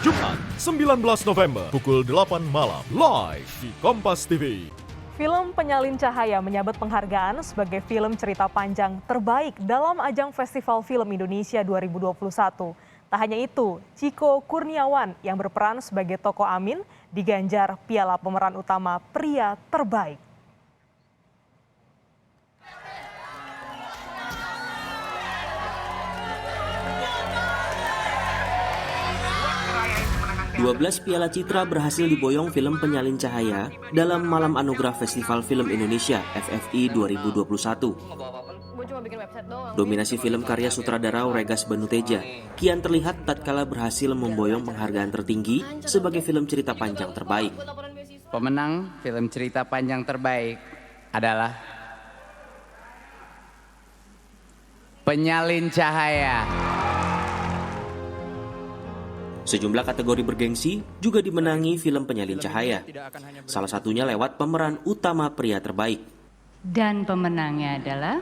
Jumat 19 November pukul 8 malam live di Kompas TV. Film Penyalin Cahaya menyabet penghargaan sebagai film cerita panjang terbaik dalam ajang Festival Film Indonesia 2021. Tak hanya itu, Chico Kurniawan yang berperan sebagai tokoh Amin diganjar piala pemeran utama pria terbaik. Dua belas piala citra berhasil diboyong film Penyalin Cahaya dalam Malam Anugerah Festival Film Indonesia FFI 2021. Dominasi film karya sutradara Regas Banuteja kian terlihat tatkala berhasil memboyong penghargaan tertinggi sebagai film cerita panjang terbaik. Pemenang film cerita panjang terbaik adalah Penyalin Cahaya. Sejumlah kategori bergengsi juga dimenangi film Penyalin Cahaya. Salah satunya lewat pemeran utama pria terbaik. Dan pemenangnya adalah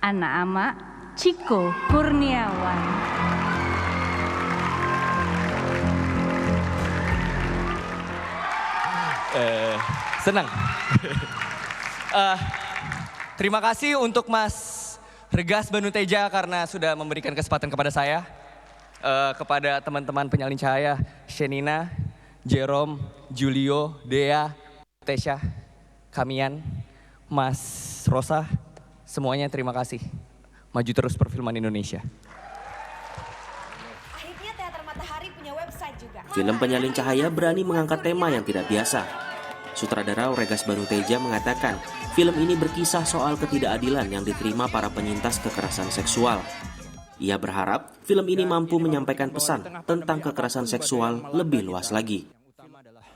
anak ama Chico Kurniawan. Senang. Terima kasih untuk Mas Regas Banuteja karena sudah memberikan kesempatan kepada saya, kepada teman-teman Penyalin Cahaya, Shenina, Jerome, Julio, Dea, Tesha, Kamian, Mas Rosa, semuanya terima kasih. Maju terus perfilman Indonesia. Akhirnya Teater Matahari punya website juga. Film Penyalin Cahaya berani mengangkat tema yang tidak biasa. Sutradara Regas Banuteja mengatakan, film ini berkisah soal ketidakadilan yang diterima para penyintas kekerasan seksual. Ia berharap film ini mampu menyampaikan pesan tentang kekerasan seksual lebih luas lagi.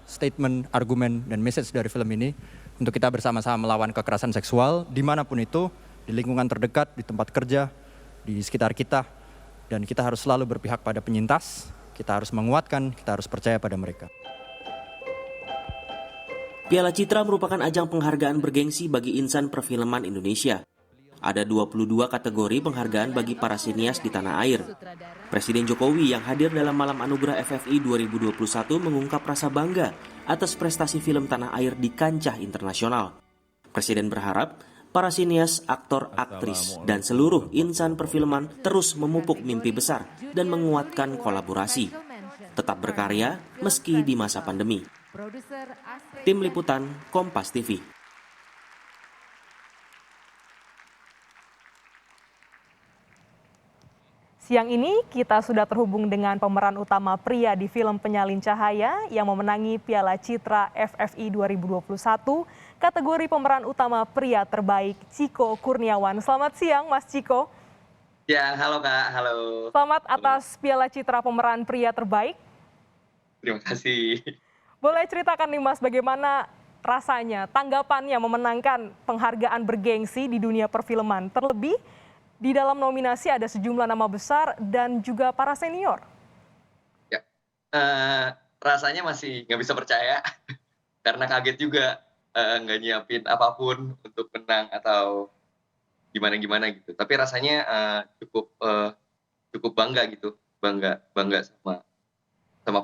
Statement, argumen, dan message dari film ini untuk kita bersama-sama melawan kekerasan seksual dimanapun itu, di lingkungan terdekat, di tempat kerja, di sekitar kita. Dan kita harus selalu berpihak pada penyintas, kita harus menguatkan, kita harus percaya pada mereka. Piala Citra merupakan ajang penghargaan bergengsi bagi insan perfilman Indonesia. Ada 22 kategori penghargaan bagi para sinias di tanah air. Presiden Jokowi yang hadir dalam Malam Anugerah FFI 2021 mengungkap rasa bangga atas prestasi film tanah air di kancah internasional. Presiden berharap para sinias, aktor, aktris, dan seluruh insan perfilman terus memupuk mimpi besar dan menguatkan kolaborasi. Tetap berkarya meski di masa pandemi. Tim Liputan Kompas TV. Siang ini kita sudah terhubung dengan pemeran utama pria di film Penyalin Cahaya yang memenangi Piala Citra FFI 2021 kategori pemeran utama pria terbaik, Chico Kurniawan. Selamat siang Mas Chico. Ya, halo Kak, halo. Selamat atas Piala Citra pemeran pria terbaik. Terima kasih. Boleh ceritakan nih Mas, bagaimana rasanya, tanggapannya memenangkan penghargaan bergengsi di dunia perfilman, terlebih di dalam nominasi ada sejumlah nama besar dan juga para senior. Ya, rasanya masih nggak bisa percaya, karena kaget juga nggak nyiapin apapun untuk menang atau gimana-gimana gitu. Tapi rasanya cukup bangga gitu, bangga sama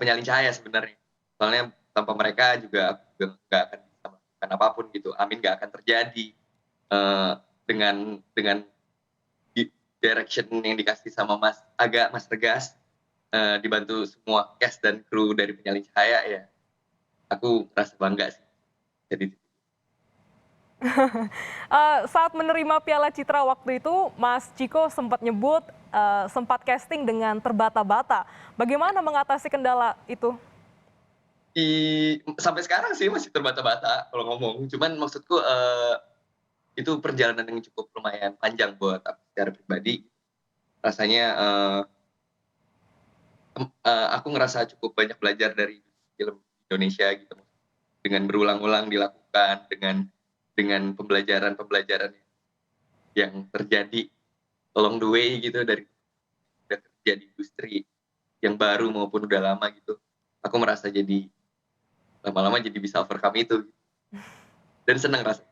Penyalin Cahaya sebenarnya. Soalnya tanpa mereka juga aku nggak akan bisa melakukan apapun gitu. Amin nggak akan terjadi dengan direction yang dikasih sama Mas Regas, dibantu semua cast dan kru dari Penyalin Cahaya, ya aku merasa bangga sih. Jadi saat menerima Piala Citra waktu itu, Mas Chico sempat nyebut sempat casting dengan terbata-bata. Bagaimana mengatasi kendala itu? Sampai sekarang sih masih terbata-bata kalau ngomong. Cuman maksudku itu perjalanan yang cukup lumayan panjang buat aku secara pribadi. Rasanya aku ngerasa cukup banyak belajar dari film Indonesia gitu. Dengan berulang-ulang dilakukan, dengan pembelajaran yang terjadi along the way gitu, dari udah kerja di industri yang baru maupun udah lama gitu. Aku merasa jadi lama-lama jadi bisa overcome itu. Dan senang rasanya.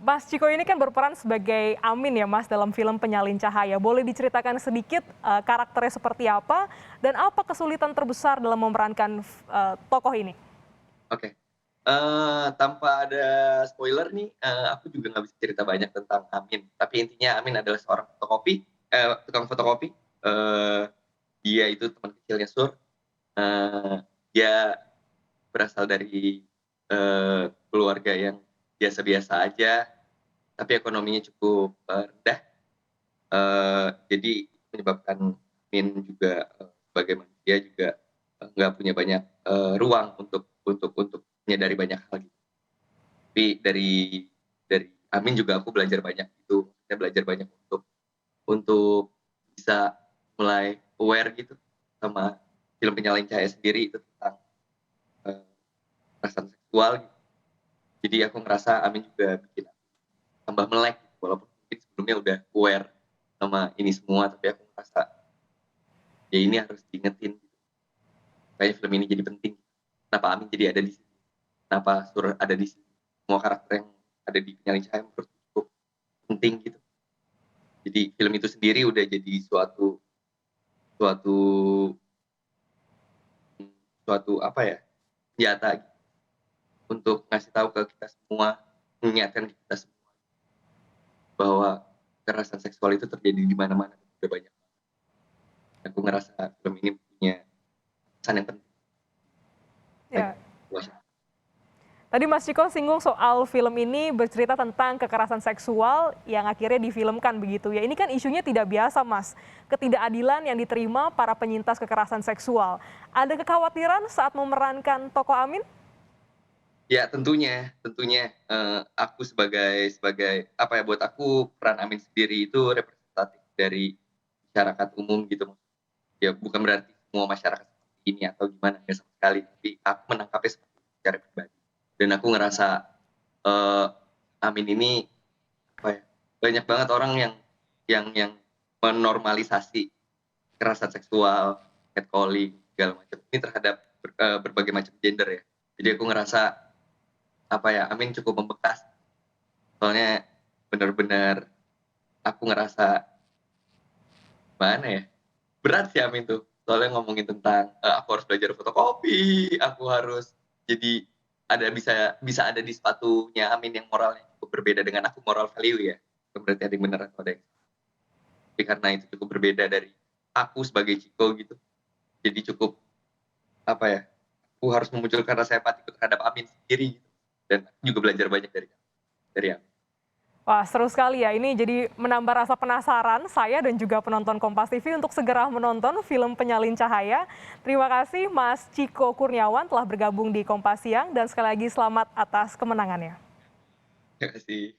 Mas Ciko ini kan berperan sebagai Amin ya Mas dalam film Penyalin Cahaya. Boleh diceritakan sedikit karakternya seperti apa dan apa kesulitan terbesar dalam memerankan tokoh ini? Oke. Tanpa ada spoiler nih, aku juga nggak bisa cerita banyak tentang Amin. Tapi intinya Amin adalah seorang tukang fotokopi. Dia itu teman kecilnya Sur. Dia berasal dari keluarga yang biasa-biasa aja, tapi ekonominya cukup rendah. Jadi menyebabkan Amin juga sebagai manusia juga nggak punya banyak ruang untuk menyadari banyak hal gitu. Tapi dari Amin juga aku belajar banyak itu. Saya belajar banyak untuk bisa mulai aware gitu sama film Penyalin Cahaya sendiri itu tentang kekerasan seksual gitu. Jadi aku ngerasa Amin juga bikin aku tambah melek gitu. Walaupun mungkin sebelumnya udah aware sama ini semua, tapi aku ngerasa ya ini harus diingetin gitu. Kayaknya film ini jadi penting. Kenapa Amin jadi ada di sini? Kenapa Sur ada di sini? Semua karakter yang ada di Penyalin Cahaya menurut cukup penting gitu. Jadi film itu sendiri udah jadi suatu apa ya, senjata gitu, untuk ngasih tahu ke kita semua, mengingatkan kita semua bahwa kekerasan seksual itu terjadi di mana-mana, udah banyak. Aku ngerasa film ini punya pesan yang penting. Ya. Tadi Mas Ciko singgung soal film ini bercerita tentang kekerasan seksual yang akhirnya difilmkan begitu ya. Ini kan isunya tidak biasa Mas, ketidakadilan yang diterima para penyintas kekerasan seksual. Ada kekhawatiran saat memerankan tokoh Amin? Ya tentunya aku sebagai apa ya, buat aku peran Amin sendiri itu representatif dari masyarakat umum gitu. Ya bukan berarti semua masyarakat seperti ini atau gimana, nggak sama sekali. Tapi aku menangkapnya seperti secara pribadi. Dan aku ngerasa Amin ini apa ya, banyak banget orang yang menormalisasi kekerasan seksual, catcalling, segala macam ini terhadap berbagai macam gender ya. Jadi aku ngerasa apa ya, Amin cukup membekas. Soalnya benar-benar aku ngerasa mana ya, berat sih Amin tuh. Soalnya ngomongin tentang aku harus belajar fotokopi, aku harus jadi bisa ada di sepatunya Amin yang moralnya cukup berbeda dengan aku, moral value ya. Berarti ada yang benar atau ada yang salah. Tapi karena itu cukup berbeda dari aku sebagai Ciko gitu. Jadi cukup apa ya, aku harus memunculkan rasa empati terhadap Amin sendiri gitu. Dan aku juga belajar banyak dari Amin. Wah, seru sekali ya. Ini jadi menambah rasa penasaran saya dan juga penonton Kompas TV untuk segera menonton film Penyalin Cahaya. Terima kasih Mas Ciko Kurniawan telah bergabung di Kompas Siang dan sekali lagi selamat atas kemenangannya. Terima kasih.